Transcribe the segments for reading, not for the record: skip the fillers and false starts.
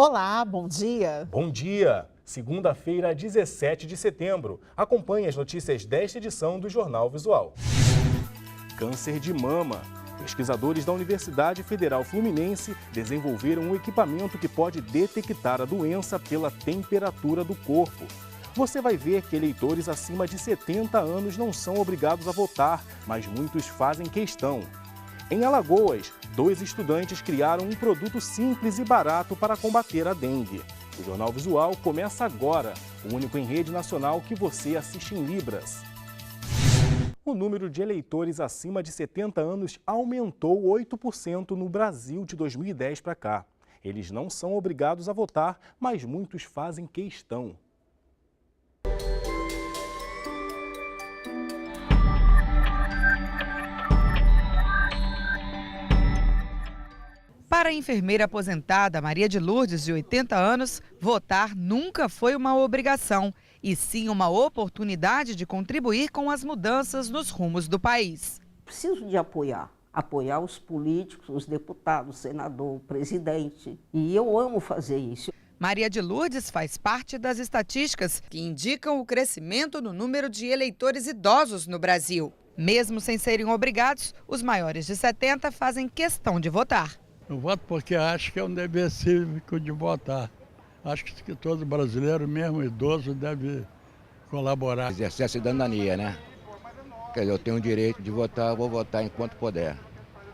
Olá, bom dia. Bom dia! Segunda-feira, 17 de setembro. Acompanhe as notícias desta edição do Jornal Visual. Câncer de mama. Pesquisadores da Universidade Federal Fluminense desenvolveram um equipamento que pode detectar a doença pela temperatura do corpo. Você vai ver que eleitores acima de 70 anos não são obrigados a votar, mas muitos fazem questão. Em Alagoas, 2 estudantes criaram um produto simples e barato para combater a dengue. O Jornal Visual começa agora, o único em rede nacional que você assiste em Libras. O número de eleitores acima de 70 anos aumentou 8% no Brasil de 2010 para cá. Eles não são obrigados a votar, mas muitos fazem questão. Para a enfermeira aposentada Maria de Lourdes, de 80 anos, votar nunca foi uma obrigação, e sim uma oportunidade de contribuir com as mudanças nos rumos do país. Preciso de apoiar os políticos, os deputados, o senador, o presidente, e eu amo fazer isso. Maria de Lourdes faz parte das estatísticas que indicam o crescimento no número de eleitores idosos no Brasil. Mesmo sem serem obrigados, os maiores de 70 fazem questão de votar. Eu voto porque acho que é um dever cívico de votar. Acho que todo brasileiro, mesmo idoso, deve colaborar. Exercer a cidadania, né? Quer dizer, eu tenho o direito de votar, vou votar enquanto puder.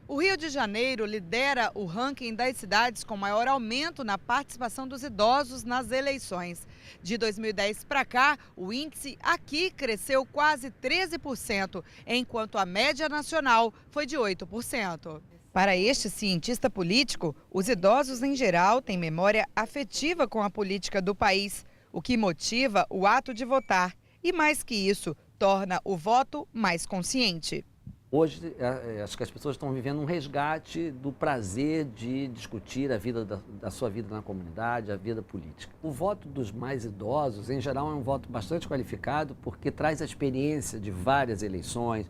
O Rio de Janeiro lidera o ranking das cidades com maior aumento na participação dos idosos nas eleições. De 2010 para cá, o índice aqui cresceu quase 13%, enquanto a média nacional foi de 8%. Para este cientista político, os idosos em geral têm memória afetiva com a política do país, o que motiva o ato de votar e, mais que isso, torna o voto mais consciente. Hoje, acho que as pessoas estão vivendo um resgate do prazer de discutir a vida da sua vida na comunidade, a vida política. O voto dos mais idosos, em geral, é um voto bastante qualificado porque traz a experiência de várias eleições,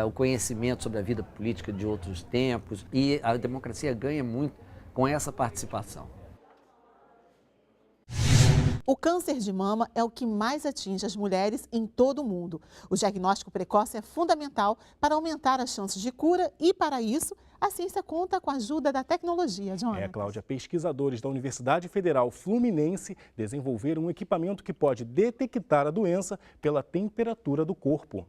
o conhecimento sobre a vida política de outros tempos, e a democracia ganha muito com essa participação. O câncer de mama é o que mais atinge as mulheres em todo o mundo. O diagnóstico precoce é fundamental para aumentar as chances de cura e, para isso, a ciência conta com a ajuda da tecnologia. Jonas. Cláudia, pesquisadores da Universidade Federal Fluminense desenvolveram um equipamento que pode detectar a doença pela temperatura do corpo.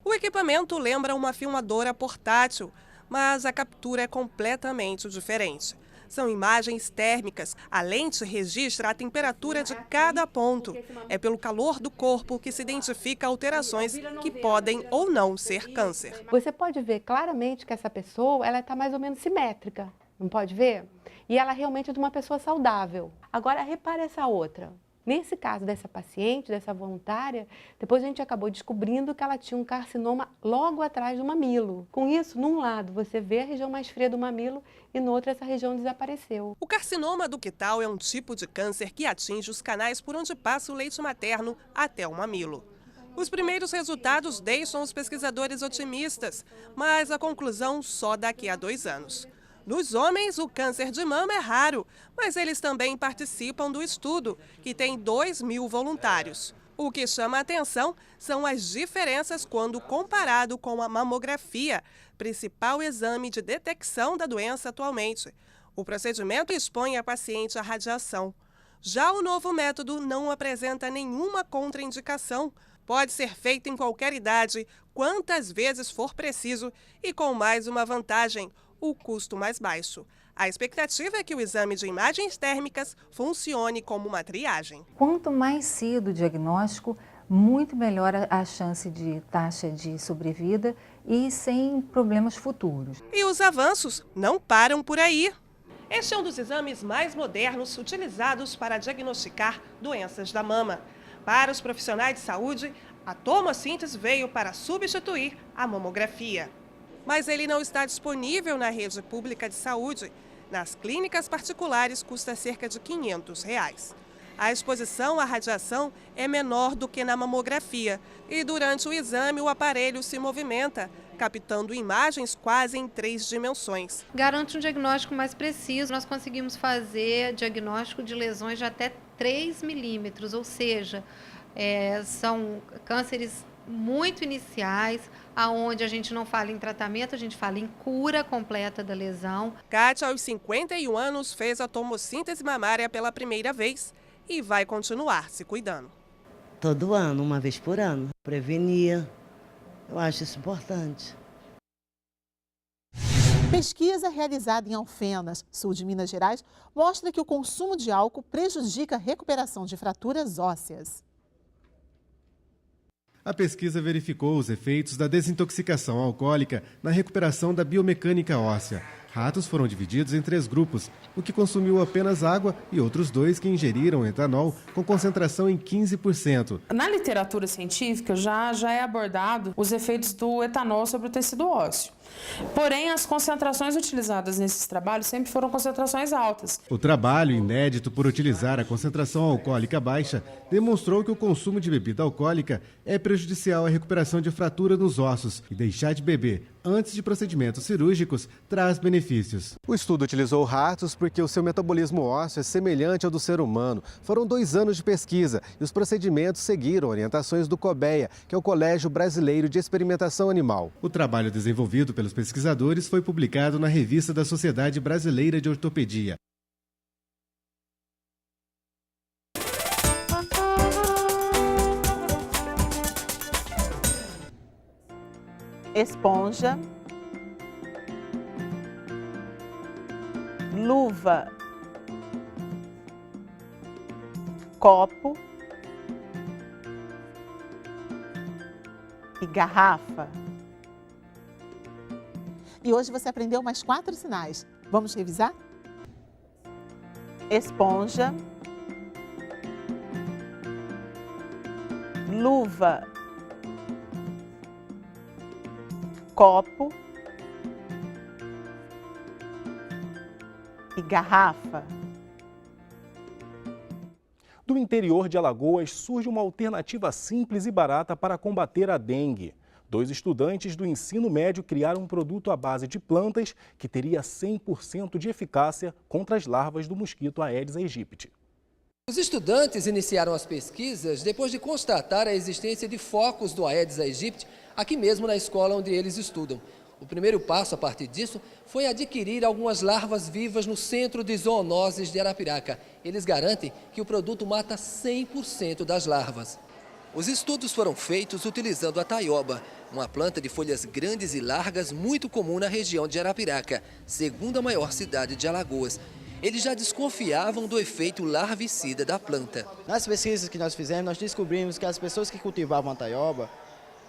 O equipamento lembra uma filmadora portátil, mas a captura é completamente diferente. São imagens térmicas. A lente registra a temperatura de cada ponto. É pelo calor do corpo que se identifica alterações que podem ou não ser câncer. Você pode ver claramente que essa pessoa está mais ou menos simétrica, não pode ver? E ela realmente é de uma pessoa saudável. Agora, repare essa outra. Nesse caso dessa paciente, dessa voluntária, depois a gente acabou descobrindo que ela tinha um carcinoma logo atrás do mamilo. Com isso, num lado você vê a região mais fria do mamilo e no outro essa região desapareceu. O carcinoma ductal é um tipo de câncer que atinge os canais por onde passa o leite materno até o mamilo. Os primeiros resultados deixam os pesquisadores otimistas, mas a conclusão só daqui a 2 anos. Nos homens, o câncer de mama é raro, mas eles também participam do estudo, que tem 2.000 voluntários. O que chama a atenção são as diferenças quando comparado com a mamografia, principal exame de detecção da doença atualmente. O procedimento expõe a paciente à radiação. Já o novo método não apresenta nenhuma contraindicação. Pode ser feito em qualquer idade, quantas vezes for preciso e com mais uma vantagem: o custo mais baixo. A expectativa é que o exame de imagens térmicas funcione como uma triagem. Quanto mais cedo o diagnóstico, muito melhor a chance de taxa de sobrevida e sem problemas futuros. E os avanços não param por aí. Este é um dos exames mais modernos utilizados para diagnosticar doenças da mama. Para os profissionais de saúde, a tomossíntese veio para substituir a mamografia. Mas ele não está disponível na rede pública de saúde. Nas clínicas particulares custa cerca de R$ 500. A exposição à radiação é menor do que na mamografia e durante o exame o aparelho se movimenta, captando imagens quase em 3 dimensões. Garante um diagnóstico mais preciso. Nós conseguimos fazer diagnóstico de lesões de até 3 milímetros, ou seja, são cânceres muito iniciais, aonde a gente não fala em tratamento, a gente fala em cura completa da lesão. Kátia, aos 51 anos, fez a tomossíntese mamária pela primeira vez e vai continuar se cuidando. Todo ano, uma vez por ano. Prevenir, eu acho isso importante. Pesquisa realizada em Alfenas, sul de Minas Gerais, mostra que o consumo de álcool prejudica a recuperação de fraturas ósseas. A pesquisa verificou os efeitos da desintoxicação alcoólica na recuperação da biomecânica óssea. Ratos foram divididos em 3 grupos, o que consumiu apenas água e outros 2 que ingeriram etanol com concentração em 15%. Na literatura científica já é abordado os efeitos do etanol sobre o tecido ósseo. Porém, as concentrações utilizadas nesses trabalhos sempre foram concentrações altas. O trabalho, inédito por utilizar a concentração alcoólica baixa, demonstrou que o consumo de bebida alcoólica é prejudicial à recuperação de fratura nos ossos e deixar de beber antes de procedimentos cirúrgicos traz benefícios. O estudo utilizou ratos porque o seu metabolismo ósseo é semelhante ao do ser humano. Foram 2 anos de pesquisa e os procedimentos seguiram orientações do COBEA, que é o Colégio Brasileiro de Experimentação Animal. O trabalho desenvolvido pelos pesquisadores foi publicado na revista da Sociedade Brasileira de Ortopedia. Esponja, luva, copo e garrafa. E hoje você aprendeu mais 4 sinais. Vamos revisar? Esponja, luva, copo e garrafa. Do interior de Alagoas surge uma alternativa simples e barata para combater a dengue. 2 estudantes do ensino médio criaram um produto à base de plantas que teria 100% de eficácia contra as larvas do mosquito Aedes aegypti. Os estudantes iniciaram as pesquisas depois de constatar a existência de focos do Aedes aegypti aqui mesmo na escola onde eles estudam. O primeiro passo a partir disso foi adquirir algumas larvas vivas no Centro de Zoonoses de Arapiraca. Eles garantem que o produto mata 100% das larvas. Os estudos foram feitos utilizando a taioba, uma planta de folhas grandes e largas muito comum na região de Arapiraca, segunda maior cidade de Alagoas. Eles já desconfiavam do efeito larvicida da planta. Nas pesquisas que nós fizemos, nós descobrimos que as pessoas que cultivavam a taioba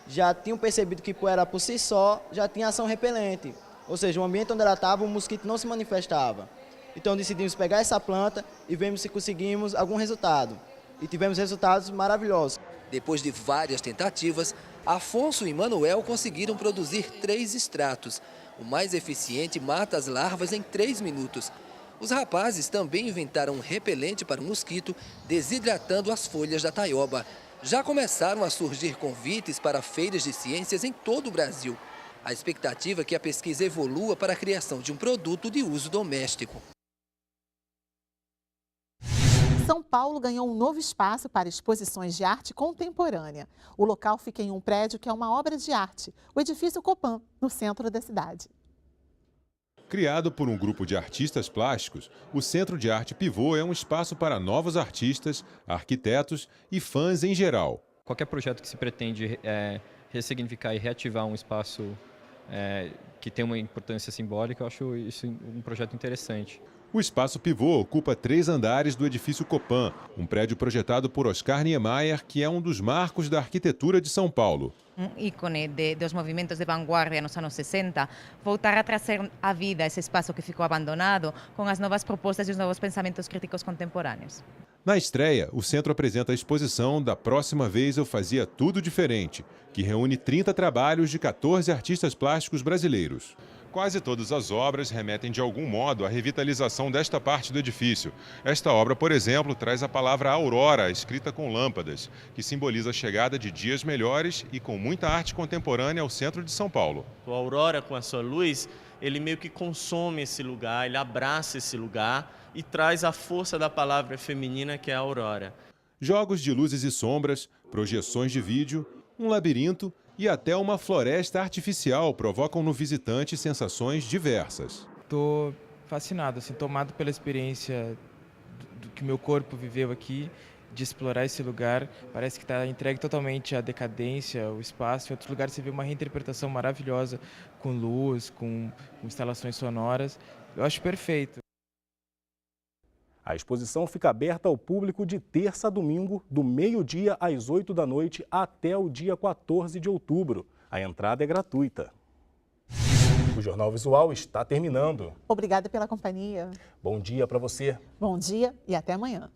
já tinham percebido que ela por si só já tinha ação repelente. Ou seja, o ambiente onde ela estava, o mosquito não se manifestava. Então decidimos pegar essa planta e vemos se conseguimos algum resultado. E tivemos resultados maravilhosos. Depois de várias tentativas, Afonso e Manuel conseguiram produzir 3 extratos. O mais eficiente mata as larvas em 3 minutos. Os rapazes também inventaram um repelente para o mosquito, desidratando as folhas da taioba. Já começaram a surgir convites para feiras de ciências em todo o Brasil. A expectativa é que a pesquisa evolua para a criação de um produto de uso doméstico. São Paulo ganhou um novo espaço para exposições de arte contemporânea. O local fica em um prédio que é uma obra de arte, o edifício Copan, no centro da cidade. Criado por um grupo de artistas plásticos, o Centro de Arte Pivô é um espaço para novos artistas, arquitetos e fãs em geral. Qualquer projeto que se pretende ressignificar e reativar um espaço que tem uma importância simbólica, eu acho isso um projeto interessante. O Espaço Pivô ocupa 3 andares do edifício Copan, um prédio projetado por Oscar Niemeyer, que é um dos marcos da arquitetura de São Paulo. Um ícone dos movimentos de vanguarda nos anos 60, voltar a trazer à vida esse espaço que ficou abandonado com as novas propostas e os novos pensamentos críticos contemporâneos. Na estreia, o centro apresenta a exposição Da Próxima Vez Eu Fazia Tudo Diferente, que reúne 30 trabalhos de 14 artistas plásticos brasileiros. Quase todas as obras remetem de algum modo à revitalização desta parte do edifício. Esta obra, por exemplo, traz a palavra aurora, escrita com lâmpadas, que simboliza a chegada de dias melhores e com muita arte contemporânea ao centro de São Paulo. O aurora, com a sua luz, ele meio que consome esse lugar, ele abraça esse lugar e traz a força da palavra feminina, que é a aurora. Jogos de luzes e sombras, projeções de vídeo, um labirinto e até uma floresta artificial provocam no visitante sensações diversas. Estou fascinado, assim, tomado pela experiência do que meu corpo viveu aqui, de explorar esse lugar. Parece que está entregue totalmente à decadência, ao espaço. Em outros lugares você vê uma reinterpretação maravilhosa, com luz, com instalações sonoras. Eu acho perfeito. A exposição fica aberta ao público de terça a domingo, do meio-dia às 8 da noite até o dia 14 de outubro. A entrada é gratuita. O Jornal Visual está terminando. Obrigada pela companhia. Bom dia para você. Bom dia e até amanhã.